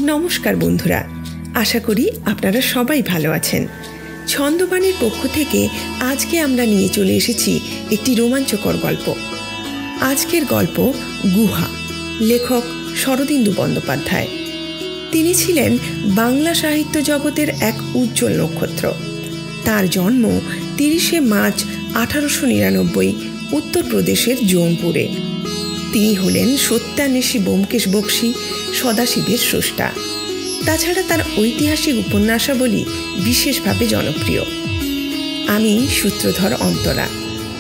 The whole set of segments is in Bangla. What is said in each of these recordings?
নমস্কার বন্ধুরা, আশা করি আপনারা সবাই ভালো আছেন। ছন্দবাণীর পক্ষ থেকে আজকে আমরা নিয়ে চলে এসেছি একটি রোমাঞ্চকর গল্প। আজকের গল্প গুহা, লেখক শরদিন্দু বন্দ্যোপাধ্যায়। তিনি ছিলেন বাংলা সাহিত্য জগতের এক উজ্জ্বল নক্ষত্র। তার জন্ম 30শে মার্চ 1899 উত্তরপ্রদেশের জৌনপুরে। তিনি হলেন সত্যান্বেষী ব্যোমকেশ বক্সী, সদাশিবের স্রষ্টা। তাছাড়া তার ঐতিহাসিক উপন্যাসাবলী বিশেষভাবে জনপ্রিয়। আমি সূত্রধর অন্তরা।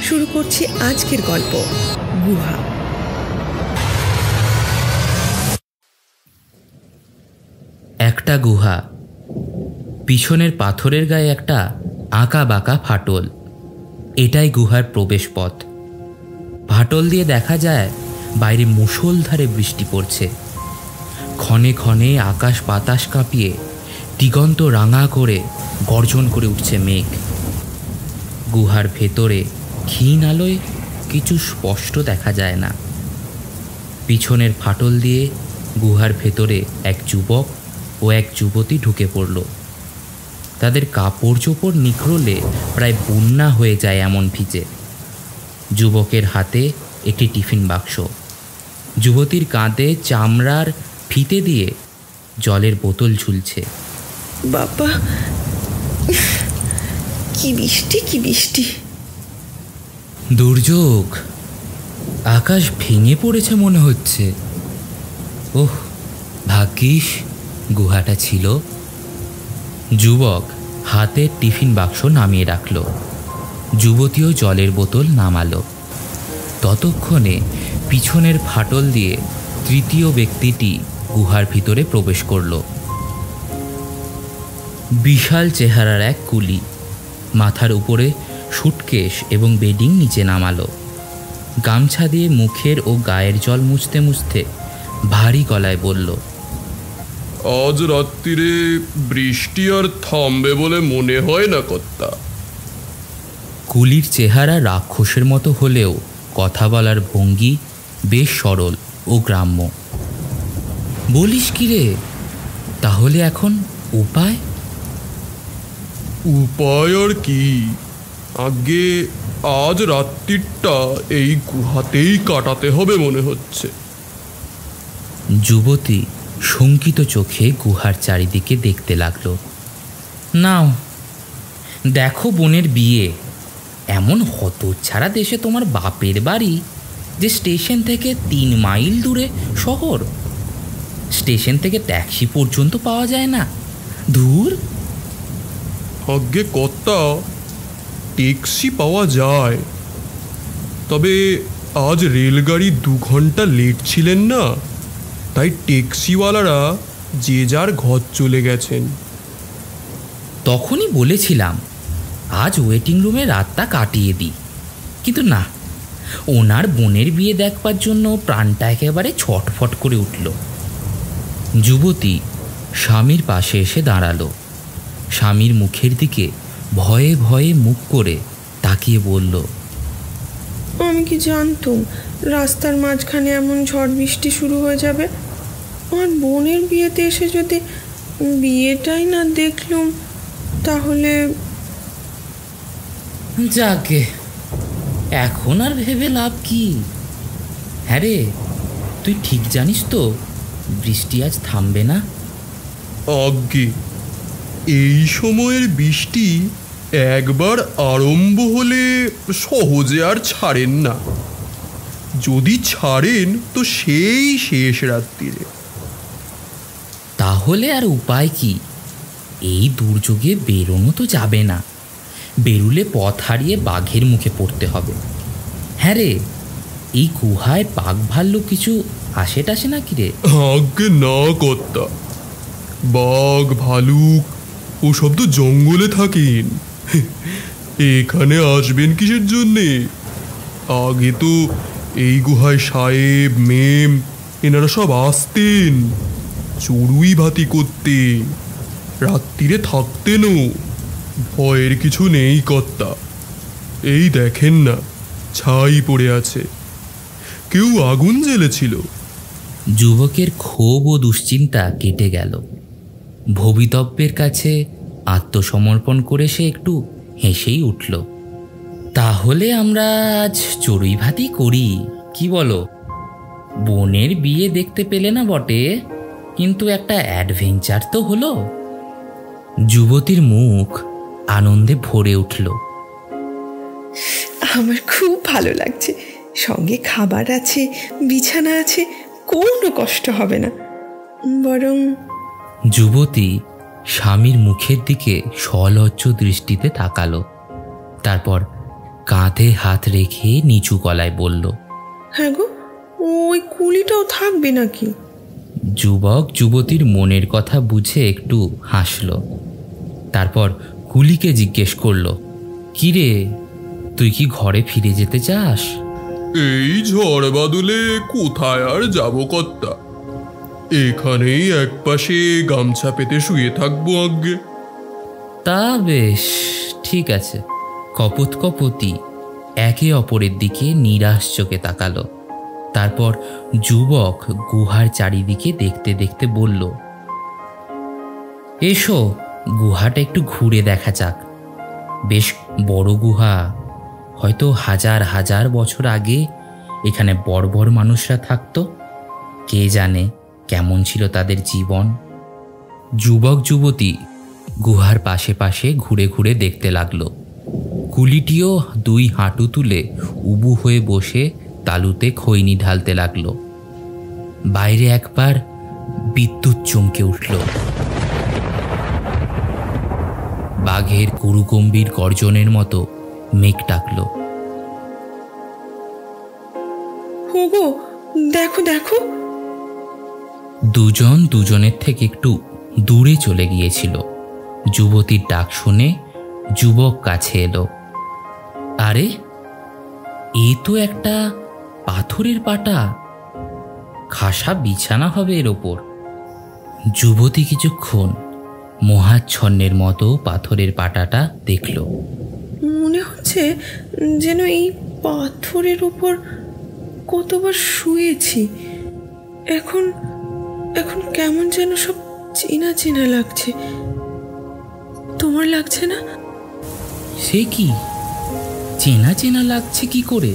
শুরু করছি আজকের গল্প গুহা। একটা গুহা, পিছনের পাথরের গায়ে একটা আঁকা বাঁকা ফাটল। এটাই গুহার প্রবেশ পথ। ফাটল দিয়ে দেখা যায় বাইরে মুষলধারে বৃষ্টি পড়ছে। ক্ষণে ক্ষণে আকাশ বাতাস কাঁপিয়ে দিগন্ত রাঙা করে গর্জন করে উঠছে মেঘ। গুহার ভেতরে ক্ষীণ আলোয় কিছু স্পষ্ট দেখা যায় না। পিছনের ফাটল দিয়ে গুহার ভেতরে এক যুবক ও এক যুবতী ঢুকে পড়ল। তাদের কাপড় চোপড় নিখরলে প্রায় বন্যা হয়ে যায় এমন ভিজে। যুবকের হাতে একটি টিফিন বাক্স, যুবতীর কাঁধে চামড়ার ফিতে দিয়ে জলের বোতল ঝুলছে। বাবা, কি বৃষ্টি, কি বৃষ্টি! দুর্যোগ, আকাশ ভেঙে পড়েছে মনে হচ্ছে। ওহ, ভাগ্যিস গুহাটা ছিল। যুবক হাতের টিফিন বাক্স নামিয়ে রাখল, যুবতীও জলের বোতল নামালো। ততক্ষণে পিছনের ফাটল দিয়ে তৃতীয় ব্যক্তিটি গুহার ভিতরে প্রবেশ করল। বিশাল চেহারার এক কুলি, মাথার উপরে সুটকেস এবং বেডিং নিচে নামালো। গামছা দিয়ে মুখের ও গায়ের জল মুছতে মুছতে ভারী গলায় বলল, আজ রাত্রিরে বৃষ্টি আর থামবে বলে মনে হয় না কর্তা। কুলির চেহারা রাক্ষসের মতো হলেও কথা বলার ভঙ্গি বেশ সরল ও গ্রাম্য। বলিস কি রে, তাহলে এখন উপায়? উপায় আর কি, আগে আজ রাত্রিটা এই গুহাতেই কাটাতে হবে মনে হচ্ছে। যুবতী শঙ্কিত চোখে গুহার চারিদিকে দেখতে লাগলো। নাও দেখো বোনের বিয়ে, এমন হতচ্ছাড়া দেশে তোমার বাপের বাড়ি যে স্টেশন থেকে 3 মাইল দূরে শহর। স্টেশন থেকে ট্যাক্সি পর্যন্ত পাওয়া যায় না। দূর আগে কর্তা, ট্যাক্সি পাওয়া যায়, তবে আজ রেলগাড়ি 2 ঘন্টা লেট ছিলেন না, তাই ট্যাক্সিওয়ালারা যে যার ঘর চলে গেছেন। তখনই বলেছিলাম আজ ওয়েটিং রুমে রাতটা কাটিয়ে দিই, কিন্তু না, ওনার বোনের বিয়ে দেখবার জন্য প্রাণটা একেবারে ছটফট করে উঠল। যুবতী স্বামীর পাশে এসে দাঁড়ালো। স্বামীর মুখের দিকে ভয়ে ভয়ে মুখ করে তাকিয়ে বলল, আমি কি জানতুম রাস্তার মাঝখানে এমন ঝড় বৃষ্টি শুরু হয়ে যাবে। আমার বোনের বিয়েতে এসে যদি বিয়েটাই না দেখলুম তাহলে। যাকে, এখন আর ভেবে লাভ কি? হ্যাঁ রে, তুই ঠিক জানিস তো বৃষ্টি আজ থামবে না? আগে এই সময়ের বৃষ্টি একবার আরম্ভ হলে সহজে আর ছাড়েন না। যদি ছাড়েন তো সেই শেষ রাত্রিরে। তাহলে আর উপায় কি? এই দুর্যোগে বেরোনো তো যাবে না। বেরুলে পথ হারিয়ে বাঘের মুখে পড়তে হবে। হ্যাঁ রে, এই গুহায় বাঘ ভাল্লুক কিছু আসে টাসে নাকি রে? আগে না কর্তা, বাঘ ভালুক ওসব তো জঙ্গলে থাকেন, এখানে আসবেন কিসের জন্যে? আগে তো এই গুহায় সাহেব মেম এনারা সব আসতেন, চড়ুই ভাতি করতে, রাত্রিরে থাকতেনও। ভয়ের কিছু নেই কর্তা। এই দেখেন না, ছাই পড়ে আছে, কেউ আগুন জ্বেলেছিল, যুবকের ক্ষোভ ও দুশ্চিন্তা কেটে গেল। ভবিতব্যের কাছে আত্মসমর্পণ করে সে একটু হেসেই উঠল। তাহলে আমরা আজ চড়ুই ভাতি করি, কি বলো? বোনের বিয়ে দেখতে পেলে না বটে, কিন্তু একটা অ্যাডভেঞ্চার তো হলো। যুবতীর মুখ আনন্দে ভরে উঠল। আমার খুব ভালো লাগছে, সঙ্গে খাবার আছে, বিছানা আছে, কোনো কষ্ট হবে না। বরং যুবতী স্বামীর মুখের দিকে সলজ্জ দৃষ্টিতে তাকালো, তারপর কাঁধে হাত রেখে নিচু গলায় বলল, হ্যাঁ গো, ওই কুলিটাও থাকবে নাকি? যুবক যুবতীর মনের কথা বুঝে একটু হাসল। তারপর কুলিকে জিজ্ঞেস করল, কি রে, তুই কি ঘরে ফিরে যেতে চাস? এই ঝড় বাদলে কোথায় আর যাব কর্তা, এখানেই একপাশে গামছা পেতে শুয়ে থাকবো আজ্ঞে। তা বেশ, ঠিক আছে। কপত কপতি একে অপরের দিকে নিরাশ চোখে তাকালো। তারপর যুবক গুহার চারিদিকে দেখতে দেখতে বলল, এসো, গুহাটা একটু ঘুরে দেখা যাক। বেশ বড় গুহা, হয়তো হাজার হাজার বছর আগে এখানে বড় বড় মানুষরা থাকতো। কে জানে কেমন ছিল তাদের জীবন। যুবক যুবতী গুহার পাশে পাশে ঘুরে ঘুরে দেখতে লাগলো। কুলিটিও দুই হাঁটু তুলে উবু হয়ে বসে তালুতে খৈনি ঢালতে লাগলো। বাইরে একবার বিদ্যুৎ চমকে উঠল। বাঘের কুরুগম্ভীর গর্জনের মতো মেঘ ডাকলো, ওগো, দেখো দেখো। দুজন দুজনের থেকে একটু দূরে চলে গিয়েছিল। যুবতীর ডাক শুনে যুবক কাছে এলো। আরে, এ তো একটা পাথরের পাটা, খাসা বিছানা হবে এর ওপর। যুবতী কিছুক্ষণ মহাচ্ছন্নের মতো পাথরের পাটাটা দেখল। মনে হচ্ছে যেন এই পাথরের উপর কতবার শুয়েছি। এখন এখন কেমন যেন সব চেনা চেনা লাগছে। তোমার লাগছে না? সে কি, চেনা চেনা লাগছে কি করে?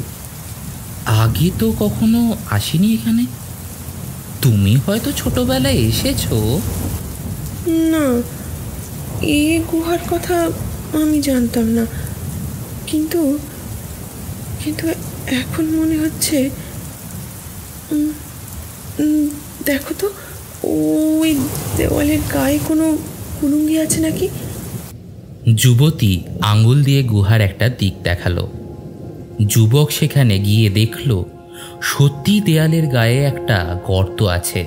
আগে তো কখনো আসিনি এখানে। তুমি হয়তো ছোটবেলায় এসেছো। না, এই গুহার কথা আমি জানতাম না, কিন্তু কিন্তু এখন মনে হচ্ছে। দেখো তো, ওই দেওয়ালের গায়ে কোনো কুলুঙ্গি আছে নাকি? যুবতী আঙুল দিয়ে গুহার একটা দিক দেখালো। যুবক সেখানে গিয়ে দেখল সত্যি দেয়ালের গায়ে একটা গর্ত আছে।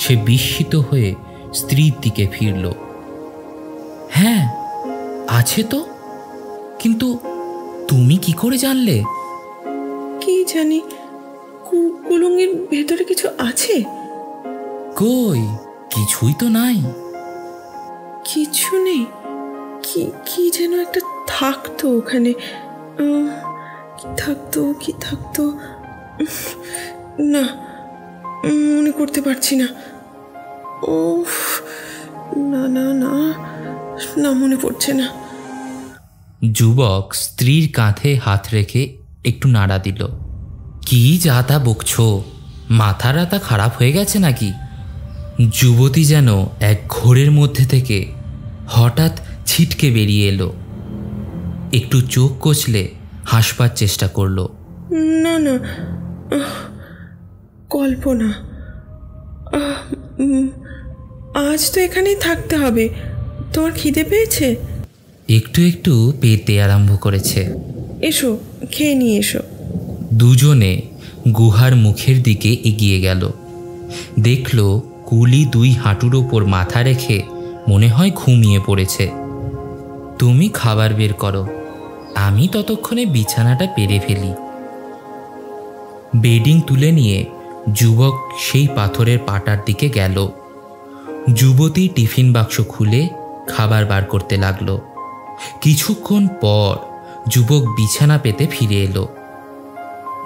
সে বিস্মিত হয়ে স্ত্রীর দিকে ফিরল। হ্যাঁ, আছে তো, কিন্তু তুমি কি করে জানলে? কি জানি, কুলুঙ্গির ভেতরে কিছু আছে। কই, কিছুই তো নাই। কিছু নেই? কি যেন একটা থাকতো ওখানে। কি থাকতো না, মনে করতে পারছি না। ও না না না না, মনে পড়ছে না। যুবক স্ত্রীর কাঁধে হাত রেখে একটু নাড়া দিল। কি যা তা বকছো, মাথা রাতা খারাপ হয়ে গেছে নাকি? যুবতী যেন এক ঘোরের মধ্যে থেকে হঠাৎ ছিটকে বেরিয়ে এলো। একটু চোখ কচলে হাসবার চেষ্টা করলো। না না, কল্পনা। আজ তো এখানেই থাকতে হবে। তোমার খিদে পেয়েছে? একটু একটু পেতে আরম্ভ করেছে। এসো, খেয়ে নিয়ে এসো। দুজনে গুহার মুখের দিকে এগিয়ে গেল। দেখল কুলি দুই হাঁটুর ওপর মাথা রেখে মনে হয় ঘুমিয়ে পড়েছে। তুমি খাবার বের করো, আমি ততক্ষণে বিছানাটা পেরে ফেলি। বেডিং তুলে নিয়ে যুবক সেই পাথরের পাটার দিকে গেল। যুবতী টিফিন বাক্স খুলে খাবার বার করতে লাগলো। কিছুক্ষণ পর যুবক বিছানা পেতে ফিরে এলো।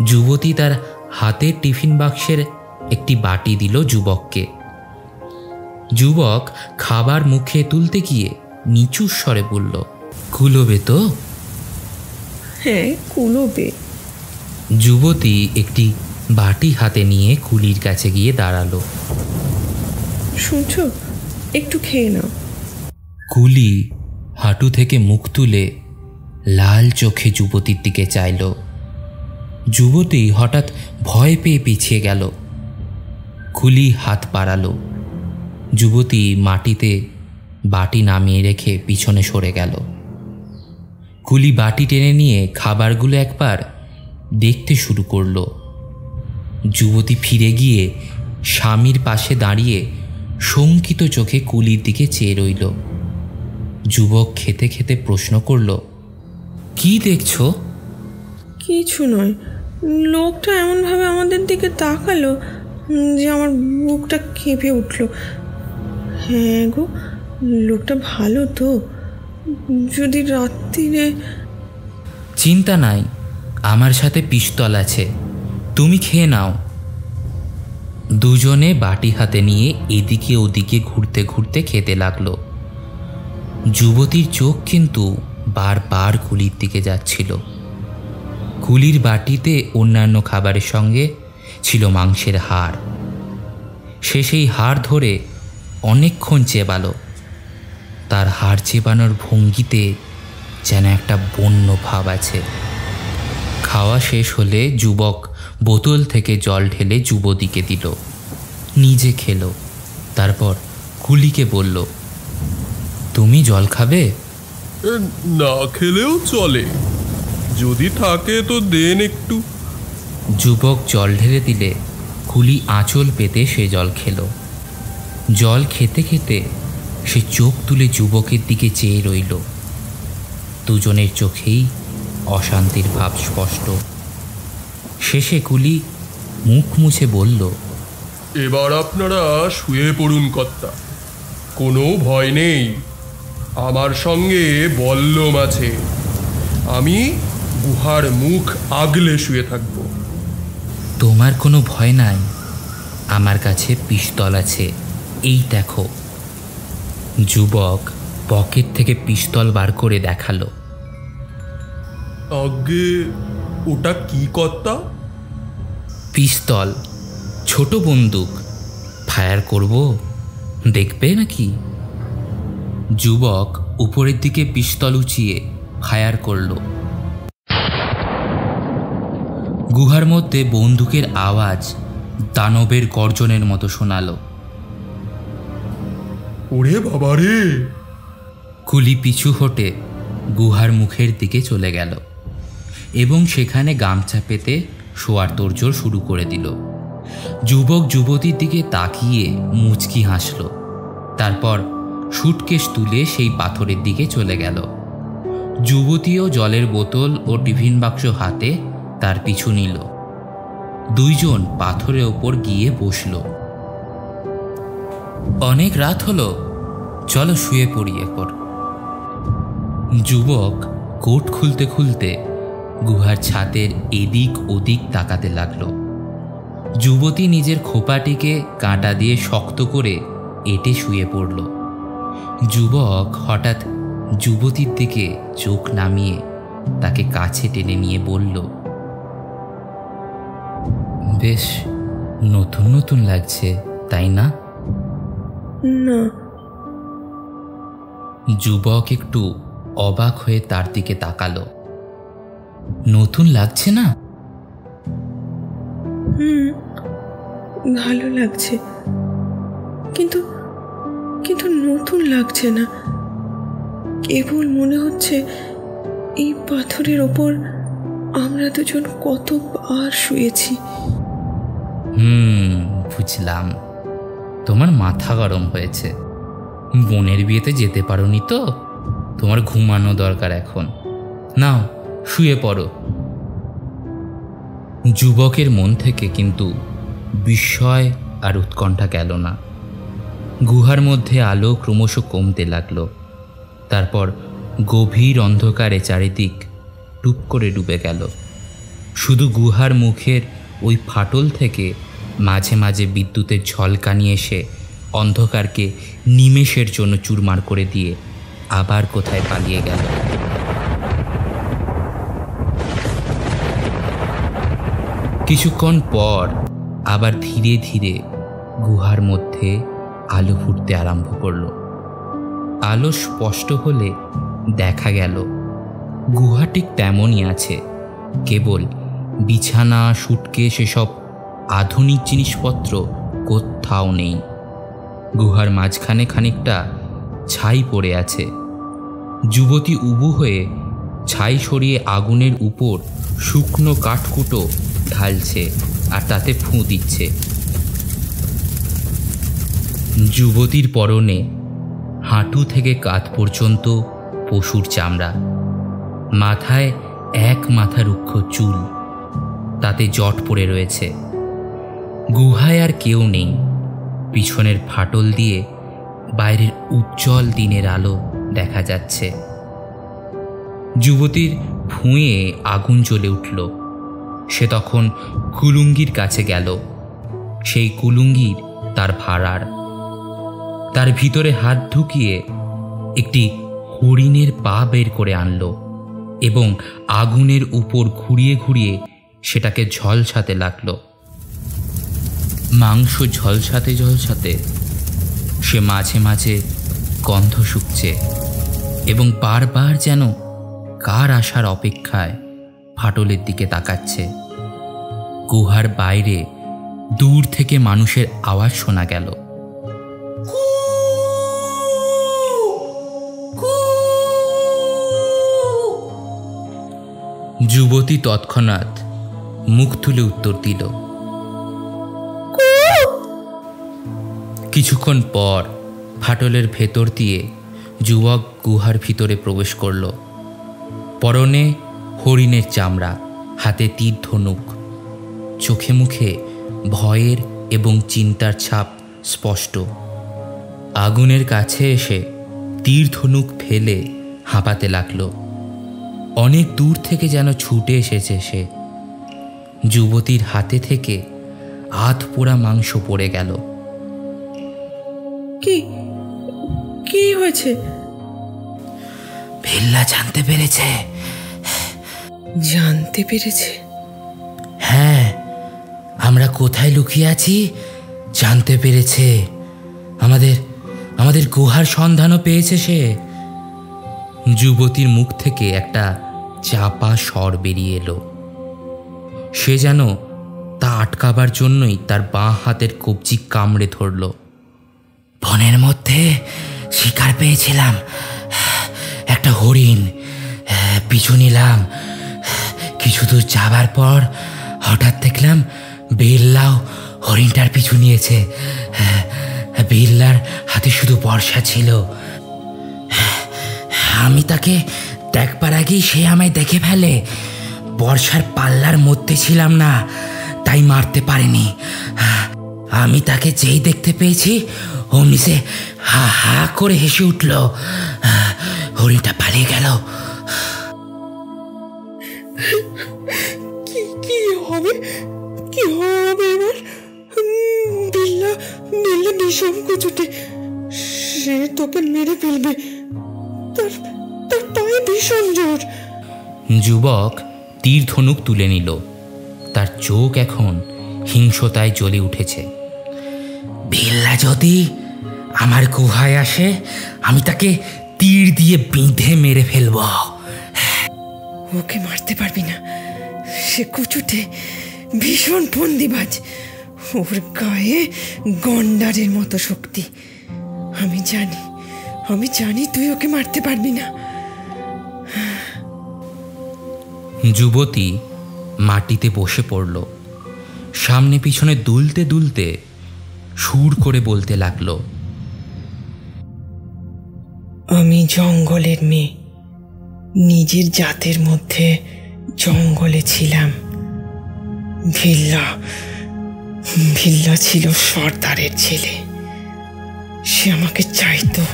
যুবতী তার হাতের টিফিন বাক্সের একটি বাটি দিল যুবককে। যুবক খাবার মুখে তুলতে গিয়ে নিচু স্বরে বলল, কুলোবে তো? হ্যাঁ, কুলোবে। যুবতী একটি বাটি হাতে নিয়ে কুলির কাছে গিয়ে দাঁড়ালো। শুনছো, একটু খেয়ে নাও। কুলি হাঁটু থেকে মুখ তুলে লাল চোখে যুবতীর দিকে চাইল। যুবতী হঠাৎ ভয় পেয়ে পিছিয়ে গেল। কুলি হাত বাড়ালো। যুবতী মাটিতে বাটি নামিয়ে রেখে পিছনে সরে গেল। কুলি বাটি টেনে নিয়ে খাবারগুলো একবার দেখতে শুরু করল। যুবতী ফিরে গিয়ে স্বামীর পাশে দাঁড়িয়ে শঙ্কিত চোখে কুলির দিকে চেয়ে রইল। যুবক খেতে খেতে প্রশ্ন করল, কি দেখছো? কিছু নয়, লোকটা এমনভাবে আমাদের দিকে তাকালো যে আমার বুকটা কেঁপে উঠল। হ্যাঁ গো, লোকটা ভালো তো। যদি রাত্রিরে... চিন্তা নাই, আমার সাথে পিস্তল আছে, তুমি খেয়ে নাও। দুজনে বাটি হাতে নিয়ে এদিকে ওদিকে ঘুরতে ঘুরতে খেতে লাগলো। যুবতীর চোখ কিন্তু বারবার কুলির দিকে যাচ্ছিল। কুলির বাটিতে অন্যান্য খাবারের সঙ্গে ছিল মাংসের হাড়। সে সেই হাড় ধরে অনেকক্ষণ চেবালো। তার হাড় চেবানোর ভঙ্গিতে যেন একটা বন্য ভাব আছে। খাওয়া শেষ হলে যুবক বোতল থেকে জল ঢেলে যুবতীকে দিল, নিজে খেলো। তারপর কুলিকে বলল, তুমি জল খাবে? না খেলেও চলে, যদি থাকে তো দেন একটু। যুবক জল ঢেলে দিলে কুলি আঁচল পেতে সে জল খেল। জল খেতে খেতে সে চোখ তুলে যুবকের দিকে চেয়ে রইল। দুজনের চোখেই অশান্তির ভাব স্পষ্ট। শেষে কুলি মুখ মুছে বলল, এবার আপনারা শুয়ে পড়ুন কর্তা, কোনো ভয় নেই। আমার সঙ্গে বল্লম আছে, আমি গুহার মুখ আগলে শুয়ে থাকব। তোমার কোনো ভয় নাই, আমার কাছে পিস্তল আছে, এই দেখো। যুবক পকেট থেকে পিস্তল বার করে দেখালো। আগে ওটা কি কর্তা? পিস্তল, ছোট বন্দুক। ফায়ার করব, দেখবে নাকি? যুবক উপরের দিকে পিস্তল উঁচিয়ে ফায়ার করল। গুহার মধ্যে বন্দুকের আওয়াজ দানবের গর্জনের মতো শোনালো। ওরে বাবারে! কুলি পিছু হটে গুহার মুখের দিকে চলে গেল এবং সেখানে গামছা পেতে শোয়ার তোড়জোড় শুরু করে দিল। যুবক যুবতীর দিকে তাকিয়ে মুচকি হাসল। তারপর সুটকেস তুলে সেই পাথরের দিকে চলে গেল। যুবতীও জলের বোতল ও টিফিন বাক্স হাতে তার পিছু নিল। দুইজন পাথরের ওপর গিয়ে বসল। অনেক রাত হলো, চলো শুয়ে পড়ি এরপর। যুবক কোট খুলতে খুলতে গুহার ছাদের এদিক ওদিক তাকাতে লাগলো। যুবতী নিজের খোপাটিকে কাঁটা দিয়ে শক্ত করে এঁটে শুয়ে পড়ল। যুবক হঠাৎ যুবতীর দিকে চোখ নামিয়ে তাকে কাছে টেনে নিয়ে বলল, বেশ নতুন নতুন লাগছে, তাই না? না। যুবক একটু অবাক হয়ে তার দিকে তাকালো। নতুন লাগছে না? ভালো লাগছে, কিন্তু কিন্তু নতুন লাগছে না। কেবল মনে হচ্ছে এই পাথরের ওপর আমরা দুজন কতবার শুয়েছি। বুঝলাম, তোমার মাথা গরম হয়েছে। বোনের বিয়েতে যেতে পারোনি তো, তোমার ঘুমানো দরকার এখন। নাও শুয়ে পড়ো। যুবকের মন থেকে কিন্তু বিস্ময় আর উৎকণ্ঠা গেল না। গুহার মধ্যে আলো ক্রমশ কমতে লাগলো। তারপর গভীর অন্ধকারে চারিদিক টুপ করে ডুবে গেল। শুধু গুহার মুখের ওই ফাটল থেকে মাঝে মাঝে বিদ্যুতের ঝলকানি এসে অন্ধকারকে নিমেষের জন্য চুরমার করে দিয়ে আবার কোথায় পালিয়ে গেল। কিছুক্ষণ পর আবার ধীরে ধীরে গুহার মধ্যে আলো ফুটতে আরম্ভ করল। আলো স্পষ্ট হলে দেখা গেল গুহা ঠিক তেমনই আছে, কেবল বিছানা, সুটকেস এসব আধুনিক জিনিসপত্র কোথাও নেই। গুহার মাঝখানে খানিকটা ছাই পড়ে আছে। যুবতী উবু হয়ে ছাই সরিয়ে আগুনের উপর শুকনো কাঠকুটো ঢালছে আর তাতে ফুঁ দিচ্ছে। যুবতীর পরনে হাঁটু থেকে কাঁধ পর্যন্ত পশুর চামড়া, মাথায় এক মাথা রুক্ষ চুল, তাতে জট পড়ে রয়েছে। গুহায় আর কেউ নেই। পিছনের ফাটল দিয়ে বাইরের উজ্জ্বল দিনের আলো দেখা যাচ্ছে। যুবতীর ফুঁয়ে আগুন জ্বলে উঠল। সে তখন কুলুঙ্গির কাছে গেল। সেই কুলুঙ্গির তার ভাড়ার। তার ভিতরে হাত ঢুকিয়ে একটি হরিণের পা বের করে আনল এবং আগুনের উপর ঘুরিয়ে ঘুরিয়ে সেটাকে ঝলসাতে লাগল। মাংস ঝলসাতে ঝলসাতে সে মাঝে মাঝে গন্ধ শুকছে এবং বারবার যেন কার আসার অপেক্ষায় ফাটলের দিকে তাকাচ্ছে। গুহার বাইরে দূর থেকে মানুষের আওয়াজ শোনা গেল। যুবতী তৎক্ষণাৎ মুখ তুলে উত্তর দিল। কিছুক্ষণ পর ফাটলের ভেতর দিয়ে যুবক গুহার ভিতরে প্রবেশ করল। পরনে হরিণের চামড়া, হাতে তীর ধনুক, চোখে মুখে ভয়ের এবং চিন্তার ছাপ স্পষ্ট। আগুনের কাছে এসে তীর ধনুক ফেলে হাঁপাতে লাগল। অনেক দূর থেকে যেন ছুটে এসেছে সে। যুবতীর হাতে থেকে আধ পোড়া মাংস পড়ে গেল। কি কি হয়েছে? ভিল্লা জানতে পেরেছে। জানতে পেরেছে? হ্যাঁ, আমরা কোথায় লুকিয়ে আছি জানতে পেরেছে। আমাদের গুহার সন্ধানও পেয়েছে সে। যুবতীর মুখ থেকে একটা চাপা স্বর বেরিয়ে এলো। সে যেন তা আটকাবার জন্যই তার বাঁ হাতের কবজি কামড়ে ধরল। বনের মধ্যে শিকার পেয়েছিলাম, একটা হরিণ। পিছু নিলাম। কিছু দূর যাবার পর হঠাৎ দেখলাম বিল্লাও হরিণটার পিছু নিয়েছে। বিল্লার হাতে শুধু বর্ষা ছিল। আমি তাকে দেখবার আগেই সে আমায় দেখে ফেলে। বর্ষার পাল্লার মধ্যে ছিলাম না, তাই মারতে পারেনি। আমি তাকে যেই দেখতে পেয়েছি অমনি সে হা হা করে হেসে উঠল। হরিণটা পালিয়ে গেল। কি হবে এবার? বিল্লা বিষম কুচুটে, সে তোকে মেরে ফেলবে। তার পায়ে ভীষণ জোর। যুবক তীর ধনুক তুলে নিল। তার চোখ এখন হিংসতায় জ্বলে উঠেছে। বিল্লা যদি আমার গুহায় আসে, আমি তাকে তীর দিয়ে বিঁধে মেরে ফেলব। ওকে মারতে পারবি না, সে কুচুটে, ভীষণ ফন্দিবাজ। ওর গায়ে গন্ডারের মতো শক্তি। আমি জানি তুই ওকে মারতে পারবি না। যুবতী মাটিতে বসে পড়ল। সামনে পিছনে দুলতে দুলতে সুর করে বলতে লাগলো, আমি জঙ্গলের মেয়ে, নিজের জাতের মধ্যে জঙ্গলে ছিলাম। ভিল্লা ছিল সর্দারের ছেলে। সে আমাকে চাইতো,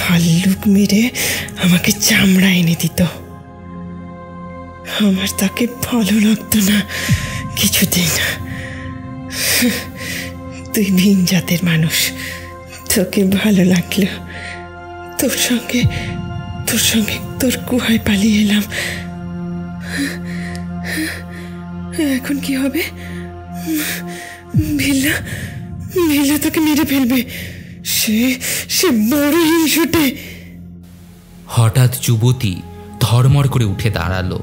ভাল্লুক মেরে আমাকে চামড়া এনে দিত। আমার তাকে ভালো লাগতো না কিছুতেই না। তুই ভিন জাতের মানুষ, তোকে ভালো লাগলো। তোর সঙ্গে তোর গুহায় পালিয়ে এলাম। এখন কি হবে? ভিল্লা তোকে মেরে ফেলবে। সে বড় হিংসুটে। হঠাৎ যুবতী ধর্মড় করে উঠে দাঁড়ালো।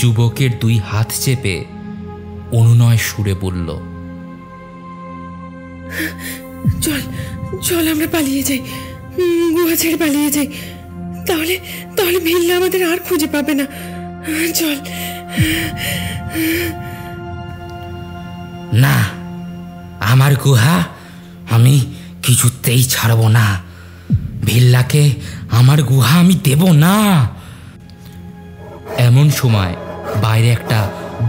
যুবকের 2 হাত চেপে অনুনয় সুরে বলল, চল আমরা পালিয়ে যাই, গুহা ছেড়ে পালিয়ে যাই। তাহলে ভিল্লা আমাদের আর খুঁজে পাবে না। চল। না, আমার গুহা আমি কিছুতেই ছাড়ব না। ভিল্লাকে আমার গুহা আমি দেব না। এমন সময় বাইরে একটা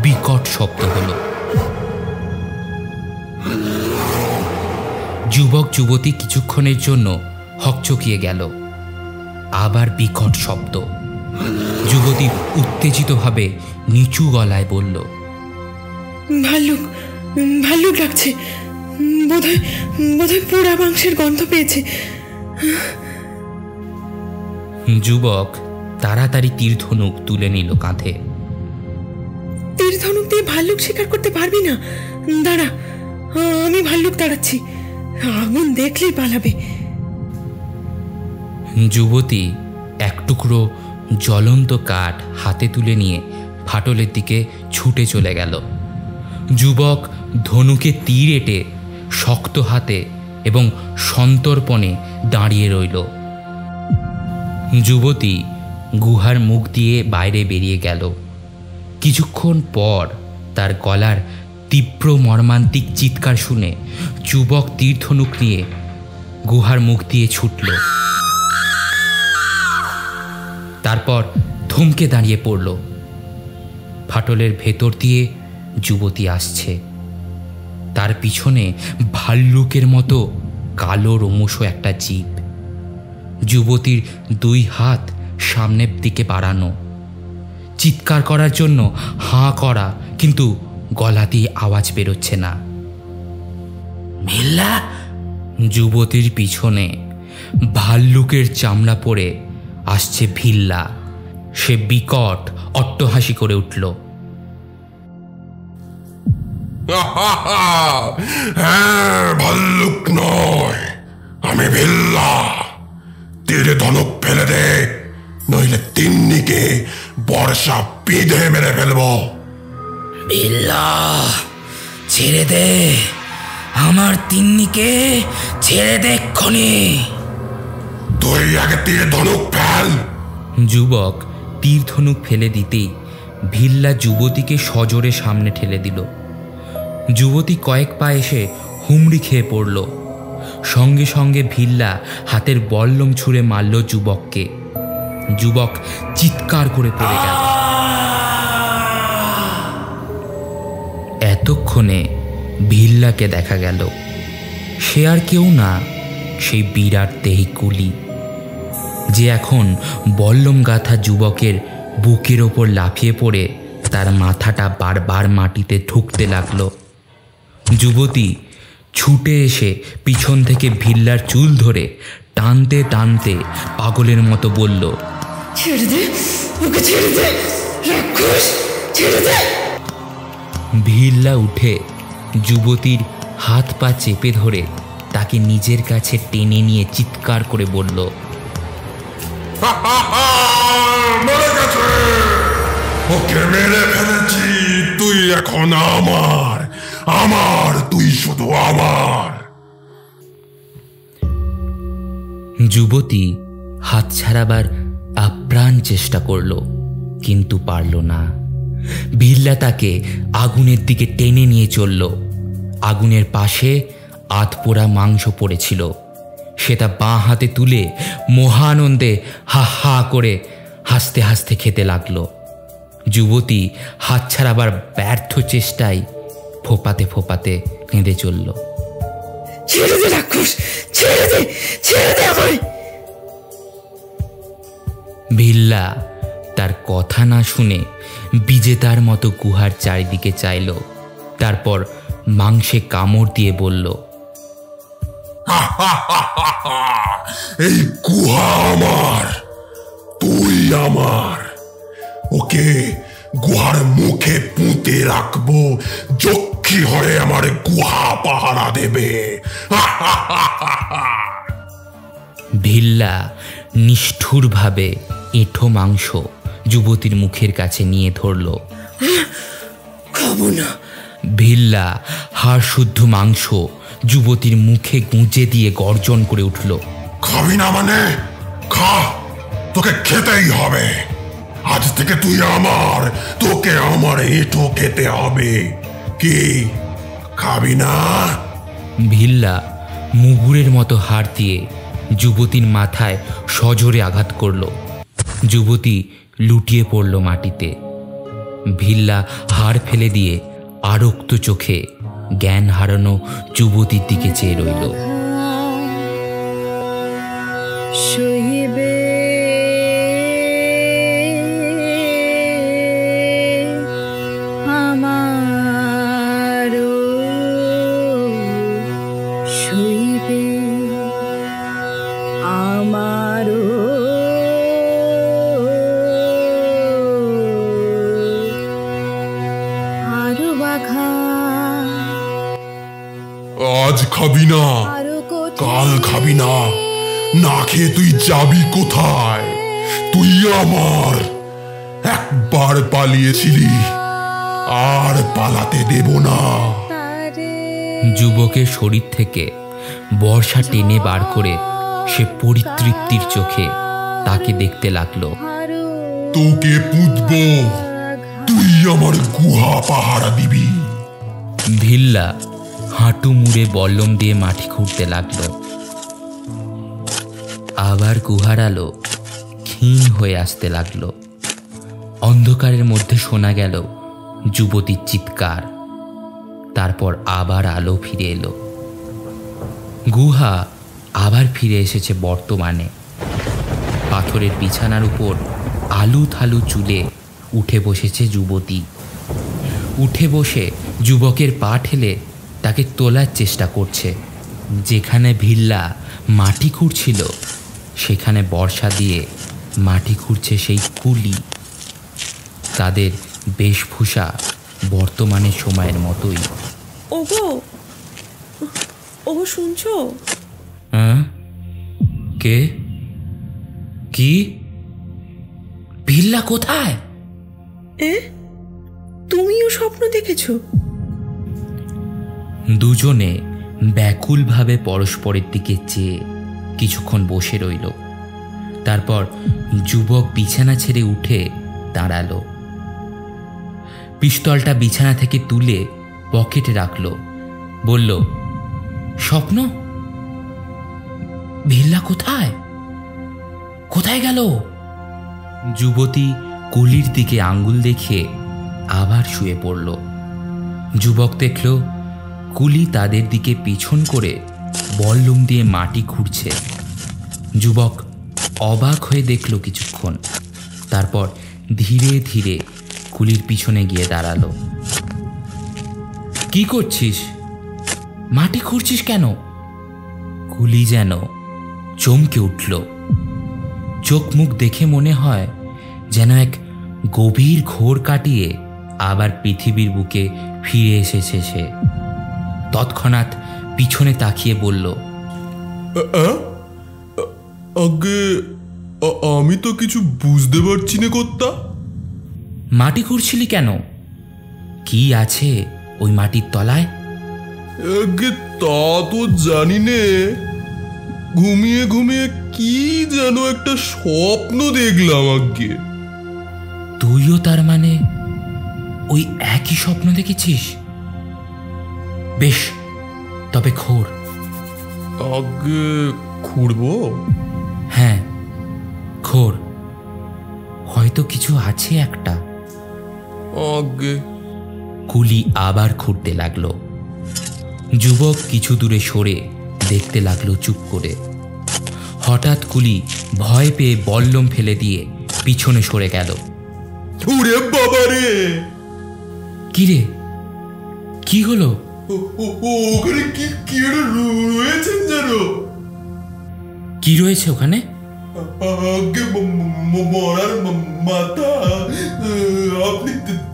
বিকট শব্দ হলো। যুবক যুবতী কিছুক্ষণের জন্য হকচকিয়ে গেল। আবার বিকট শব্দ। যুবতী উত্তেজিতভাবে নিচু গলায় বলল, ভাল্লুক ডাকছে। বোধহয় পোড়া মাংসের গন্ধ পেয়েছে। যুবক তাড়াতাড়ি তীরধনুক তুলে নিল কাঁধে। তীরধনুক দিয়ে ভাল্লুক শিকার করতে পারবি না। দাঁড়া, আমি ভাল্লুক তাড়াচ্ছি। আগুন দেখলেই পালাবে। যুবতী এক টুকরো জ্বলন্ত কাঠ হাতে তুলে নিয়ে ফাটলের দিকে ছুটে চলে গেল। যুবক ধনুকে তীর এঁটে শক্ত হাতে এবং সন্তর্পণে দাঁড়িয়ে রইল। যুবতী গুহার মুখ দিয়ে বাইরে বেরিয়ে গেল। কিছুক্ষণ পর তার গলার তীব্র মর্মান্তিক চিৎকার শুনে যুবক তীরধনুক নিয়ে গুহার মুখ দিয়ে ছুটল। তারপর থমকে দাঁড়িয়ে পড়ল। ফাটলের ভেতর দিয়ে যুবতী আসছে। তার পিছনে ভাল্লুকের মতো কালো রোমশ একটা জীব। যুবতীর 2 হাত সামনের দিকে বাড়ানো, চিৎকার করার জন্য হাঁ করা, কিন্তু গলা দিয়ে আওয়াজ বেরোচ্ছে না। ভিল্লা! যুবতীর পিছনে ভাল্লুকের চামড়া পরে আসছে ভিল্লা। সে বিকট অট্টহাসি করে উঠল। হ্যাঁ, ভাল্লুক নয়, আমি ভিল্লা। তীরে ধনুক ফেলে দে, নইলে তিন্নিকে বর্ষা পিঁধে মেরে ফেলবো। ভিল্লা, ছেড়ে দে আমার তিন্নিকে, ছেড়ে দে এক্ষুনি। তুই আগে তীরে ধনুক ফেল। যুবক তীর ধনুক ফেলে দিতেই ভিল্লা যুবতীকে সজোরে সামনে ঠেলে দিল। যুবতী কয়েক পা এসে হুমড়ি খেয়ে পড়ল। সঙ্গে সঙ্গে ভিল্লা হাতের বল্লম ছুঁড়ে মারল যুবককে। যুবক চিৎকার করে পড়ে গেল। এতক্ষণে ভিল্লাকে দেখা গেল। সে আর কেউ না, সেই বিরাট দেহি কুলি, যে এখন বল্লম গাঁথা যুবকের বুকের ওপর লাফিয়ে পড়ে তার মাথাটা বারবার মাটিতে ঠুকতে লাগলো। যুবতী ছুটে এসে পিছন থেকে ভিল্লার চুল ধরে টানতে টানতে পাগলের মতো বলল, ছেড়ে দে, ওকে ছেড়ে দে, রাক্ষস, ছেড়ে দে। ভিল্লা উঠে যুবতীর হাত পা চেপে ধরে তাকে নিজের কাছে টেনে নিয়ে চিৎকার করে বলল, মরে গেছে, ওকে মেরে ফেলেছি। তুই এখন আমার, তুই শুধু আমার। যুবতী হাত ছাড়াবার আপ্রাণ চেষ্টা করল, কিন্তু পারল না। ভিল্লা তাকে আগুনের দিকে টেনে নিয়ে চলল। আগুনের পাশে আধপোড়া মাংস পড়েছিল। সেটা বাঁ হাতে তুলে মহানন্দে হা হা করে হাসতে হাসতে খেতে লাগল। যুবতী হাত ছাড়াবার ব্যর্থ চেষ্টায় ফোপাতে ফোপাতে কেঁদে চলল, ছেড়ে দে রাক্ষস, ছেড়ে দে, ছেড়ে দে আমায়। ভিল্লা তার কথা না শুনে বিজেতার মতো গুহার চারিদিকে চাইল। তারপর মাংসে কামড় দিয়ে বলল, এই গুহা আমার, তুই আমার। ওকে গুহার মুখে পুঁতে রাখবো, যক্ষী হয়ে আমার গুহা পাহারা দেবে। ভিল্লা নিষ্ঠুরভাবে এঁঠো মাংস যুবতীর মুখের কাছে নিয়ে ধরল। খাবো না। ভিল্লা হাড় শুদ্ধ মাংস যুবতীর মুখে গুঁজে দিয়ে গর্জন করে উঠল, খাবি না মানে খা, তোকে খেতেই হবে। আজ থেকে তুই আমার, তোকে আমার এঁঠো খেতে হবে। কি খাবি না? ভিল্লা মুগুরের মতো হাড় দিয়ে যুবতীর মাথায় সজোরে আঘাত করল। যুবতী লুটিয়ে পড়ল মাটিতে। ভিল্লা হাড় ফেলে দিয়ে আরক্ত চোখে জ্ঞান হারানো যুবতীর দিকে চেয়ে রইল। সইবে আমারও, সইবে আমারও, আরো বাঘা আজ খাবি না, কাল খাবি না, না খেয়ে তুই যাবি কোথায়? তুই আমার, একবার পালিয়েছিলি, আর পালাতে দেব না। যুবকের শরীর থেকে বর্ষা টেনে বার করে সে পরিতৃপ্তির চোখে তাকে দেখতে লাগলো। তোকে পুঁতবো, তুই আমার গুহা পাহারা দিবি। ভিল্লা হাঁটু মুড়ে বল্লম দিয়ে মাটি খুঁড়তে লাগলো। আবার গুহার আলো ক্ষীণ হয়ে আসতে লাগলো। অন্ধকারের মধ্যে শোনা গেল যুবতীর চিৎকার। তারপর আবার আলো ফিরে এলো। গুহা আবার ফিরে এসেছে বর্তমানে। পাথরের বিছানার উপর আলু থালু চুলে উঠে বসেছে যুবতী। উঠে বসে যুবকের পা ঠেলে তাকে তোলার চেষ্টা করছে। যেখানে ভিল্লা মাটি খুঁড়ছিল সেখানে বর্ষা দিয়ে মাটি খুঁড়ছে সেই কুলি। তাদের বেশভূষা বর্তমানের সময়ের মতোই। ওগো, ওগো শুনছো? হ্যাঁ, কে? কি? ভিল্লা কোথায়? তুমিও স্বপ্ন দেখেছো? দুজনে ব্যাকুলভাবে পরস্পরের দিকে চেয়ে কিছুক্ষণ বসে রইল। তারপর যুবক বিছানা ছেড়ে উঠে দাঁড়ালো। পিস্তলটা বিছানা থেকে তুলে পকেটে রাখল। বলল, স্বপ্ন? ভিল্লা কোথায়? কোথায় গেল? যুবতী কুলির দিকে আঙ্গুল দেখিয়ে আবার শুয়ে পড়ল। যুবক দেখল কুলি তাদের দিকে পিছন করে বল্লম দিয়ে মাটি খুঁড়ছে। যুবক অবাক হয়ে দেখল কিছুক্ষণ। তারপর ধীরে ধীরে কুলির পিছনে গিয়ে দাঁড়ালো। কি করছিস? মাটি খুঁড়ছিস কেন? কুলি যেন চমকে উঠল। চোখ মুখ দেখে মনে হয় যেন এক গভীর ঘোর কাটিয়ে আবার পৃথিবীর বুকে ফিরে এসেছে সে। তৎক্ষণাৎ পিছনে তাকিয়ে বলল, আগে আমি তো কিছু বুঝতে পারছি না কর্তা। মাটি খুঁড়ছিলি কেন? কি আছে ওই মাটির তলায়? আগে তা তো জানি নে, ঘুমিয়ে ঘুমিয়ে কি যেন একটা স্বপ্ন দেখলাম। আগে তুইও তার মানে ওই একই স্বপ্ন দেখেছিস? বেশ, তবে খোঁড়। আগে খুঁড়বো? হ্যাঁ, খোঁড়। হয়তো কিছু আছে একটা। আগে কুলি আবার খুঁড়তে লাগলো। যুবক কিছু দূরে সরে দেখতে লাগলো চুপ করে। হঠাৎ কুলি ভয় পেয়ে বল্লম ফেলে দিয়ে পিছনে সরে গেল। ওরে বাবা রে! কি রে, কি হলো? ওখানে কি কি রয়েছেন জানো? কি রয়েছে ওখানে? আগে মরার মাথা, আপনি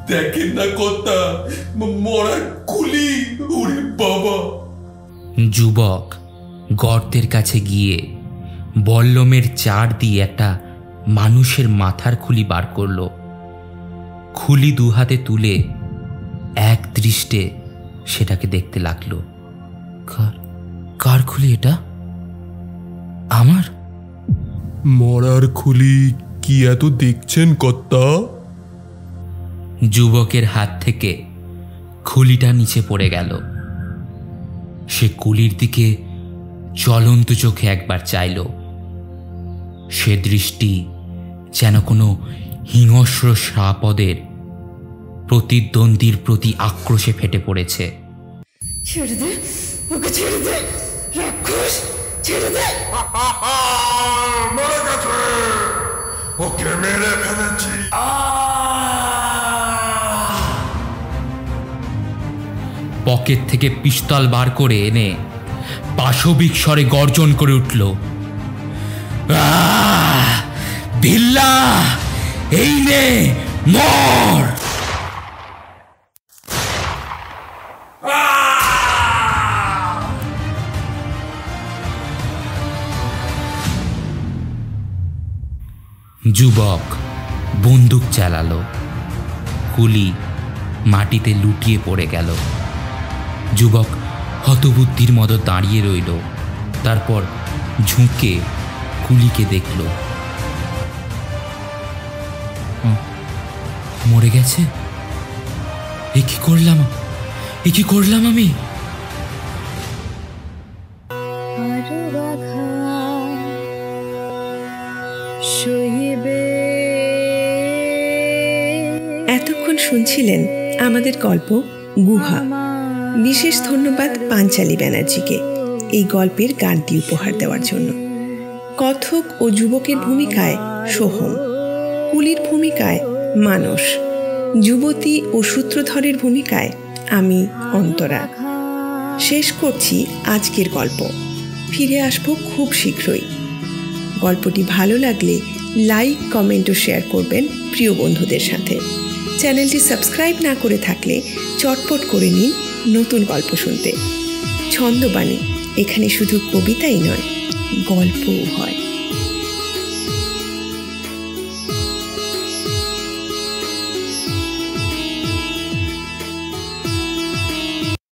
দেখেন না কর্তা, মরার কুলি। ওরে বাবা! যুবক গর্তের কাছে গিয়ে বল্লমের চার দিয়ে একটা মানুষের মাথার খুলি বার করলো। খুলি দু হাতে তুলে এক দৃষ্টে সেটাকে দেখতে লাগলো। কার খুলি এটা? আমার? মরার খুলি কি এত দেখছেন কর্তা? যুবকের হাত থেকে খুলিটা নিচে পড়ে গেল। সে কুলির দিকে জ্বলন্ত চোখে একবার চাইল। সে দৃষ্টি যেন কোনো হিংস্র শ্রাপদের প্রতিদ্বন্দ্বীর প্রতি আক্রোশে ফেটে পড়েছে। ছেড়ে দে, ওকে ছেড়ে দে রাক্ষস, ছেড়ে দে। মরে গেছে, ওকে মেরে ফেলেছি। পকেট থেকে পিস্তল বার করে এনে পাশবিক স্বরে গর্জন করে উঠল, বিল্লা, এই নে মর। যুবক বন্দুক চালালো। কুলি মাটিতে লুটিয়ে পড়ে গেল। যুবক হতবুদ্ধির মতো দাঁড়িয়ে রইল। তারপর ঝুঁকে কুলিকে দেখল। মরে গেছে। এ কি করলাম আমি? আরো আঘাত সইবে। এতক্ষণ শুনছিলেন আমাদের গল্প গুহা। বিশেষ ধন্যবাদ পাঞ্চালী ব্যানার্জিকে এই গল্পের গানটি উপহার দেওয়ার জন্য। কথক ও যুবকের ভূমিকায় সোহম, কুলির ভূমিকায় মানস, যুবতী ও সূত্রধরের ভূমিকায় আমি অন্তরা। শেষ করছি আজকের গল্প। ফিরে আসবো খুব শীঘ্রই। গল্পটি ভালো লাগলে লাইক, কমেন্ট ও শেয়ার করবেন প্রিয় বন্ধুদের সাথে। চ্যানেলটি সাবস্ক্রাইব না করে থাকলে চটপট করে নিন নতুন গল্প শুনতে। ছন্দবাণী, এখানে শুধু কবিতাই নয়, গল্পও হয়।